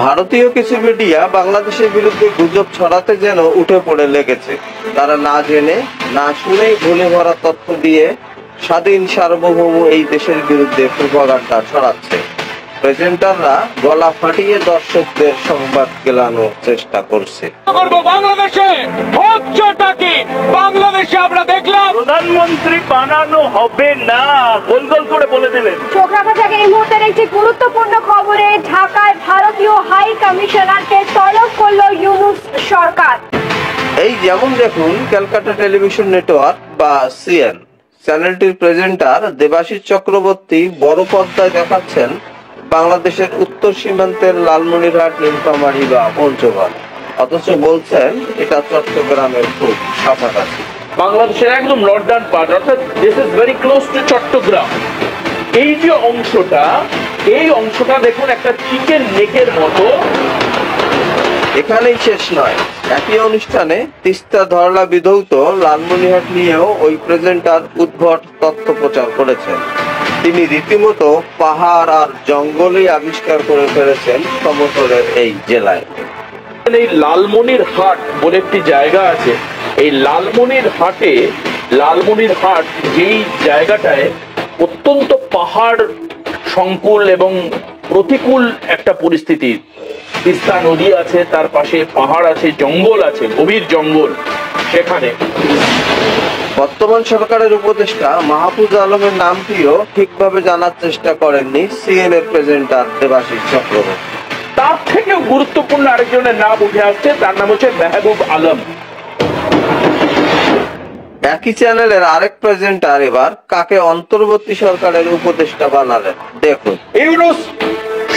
ভারতীয় কিছু মিডিয়া বাংলাদেশের বিরুদ্ধে গুজব ছড়াতে যেন উঠে পড়ে লেগেছে। তারা না জেনে না শুনেই ভুলে ভরা তথ্য দিয়ে স্বাধীন সার্বভৌম এই দেশের বিরুদ্ধে প্রপাগান্ডা ছড়াচ্ছে। প্রেজেন্টাররা গলা ফাটিয়ে দর্শকদের সংবাদ গেলানোর চেষ্টা করছে। বাংলাদেশে আমরা দেখলাম প্রধানমন্ত্রী বানানো হবে না, গোল গোল করে বলে দিলেন। চোখ রাখা যাক এই মুহূর্তের একটি গুরুত্বপূর্ণ খবরে। ঢাকায় ভারতীয় হাই কমিশনারকে তলব করল ইউনূস সরকার। এই যেমন দেখুন, ক্যালকাটা টেলিভিশন নেটওয়ার্ক বা সিএন চ্যানেলটির প্রেজেন্টার দেবাশিস চক্রবর্তী বড় পর্দায় দেখাচ্ছেন বাংলাদেশের উত্তর সীমান্তের লালমনিরহাট, নীলফামারী বা পঞ্চগড়, অথচ বলছেন এটা চট্টগ্রামের খুব কাছাকাছি। বাংলাদেশের একদম নর্দার্ন পার্ট, অর্থাৎ this is very close to Chittagong. এই যে অংশটা, এই অংশটা দেখুন একটা চিকেন নেকের মতো। এখানেই শেষ নয়, একই অনুষ্ঠানে তিস্তা ধরলা বিধৌত লালমনিরহাট নিয়েও ওই প্রেজেন্টার উদ্ভট তথ্য প্রচার করেছেন। তিনি রীতিমতো পাহাড় আর জঙ্গলই আবিষ্কার করে ফেলেছেন সমতলের এই জেলায়। এই লালমনিরহাট বলে একটি জায়গা আছে। এই লালমনিরহাট যেই জায়গাটায় অত্যন্ত পাহাড় সংকুল এবং প্রতিকূল একটা পরিস্থিতি। তিস্তা নদী আছে, তার পাশে পাহাড় আছে, জঙ্গল আছে, গভীর জঙ্গল। সেখানে বর্তমান সরকারের উপদেষ্টা মাহফুজ আলমের নামটিও ঠিকভাবে জানার চেষ্টা করেননি সিএন এর প্রেজেন্টার দেবাশিস চক্রবর্তী। তার থেকেও গুরুত্বপূর্ণ আরেকজনের নাম উঠে আসছে, তার নাম হচ্ছে মেহবুব আলম। একই চ্যানেলের আরেক প্রেজেন্টার এবার কাকে অন্তর্বর্তী সরকারের উপদেষ্টা বানালেন দেখুন। ইউনূস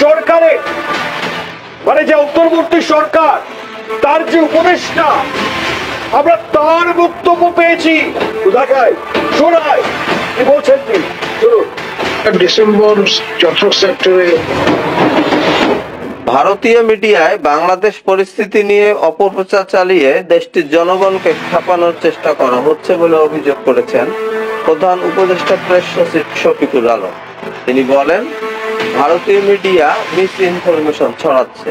সরকারে মানে যে অন্তর্বর্তী সরকার, তার যে উপদেষ্টা, আমরা তার বক্তব্য পেয়েছি। দেখায় শোনায় কি বলছেন তিনি, শুনুন। ডিসেম্বর চট্টগ্রাম সেক্টরে ভারতীয় মিডিয়ায় বাংলাদেশ পরিস্থিতি নিয়ে অপপ্রচার চালিয়ে দেশটির জনগণকে ছাপানোর চেষ্টা করা হচ্ছে বলে অভিযোগ করেছেন প্রধান উপদেষ্টা প্রেস সচিব শফিকুল আলম। তিনি বলেন, ভারতীয় মিডিয়া মিস ইনফরমেশন ছড়াচ্ছে,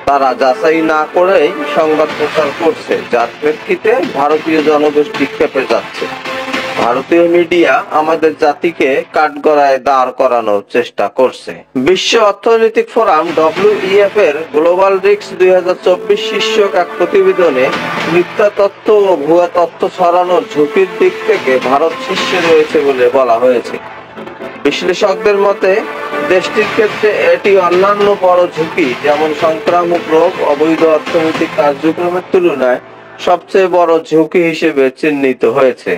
তারা যাচাই না করেই সংবাদ প্রচার করছে, যার প্রেক্ষিতে ভারতীয় জনগোষ্ঠী ক্ষেপে যাচ্ছে। ভারতীয় মিডিয়া আমাদের জাতিকে কাঠগড়ায় দাঁড় করানোর চেষ্টা করছে। বিশ্ব অর্থনৈতিক ফোরাম WEF এর গ্লোবাল রিস্ক 2024 শীর্ষক এক প্রতিবেদনে মিথ্যা তথ্য ও ভুয়া তথ্য ছড়ানোর ঝুঁকির দিক থেকে ভারত শীর্ষে রয়েছে বলে বলা হয়েছে। বিশ্লেষকদের মতে দেশটির ক্ষেত্রে এটি অন্যান্য বড় ঝুঁকি যেমন সংক্রামক রোগ, অবৈধ অর্থনৈতিক কার্যক্রমের তুলনায় সবচেয়ে বড় ঝুঁকি হিসেবে চিহ্নিত হয়েছে।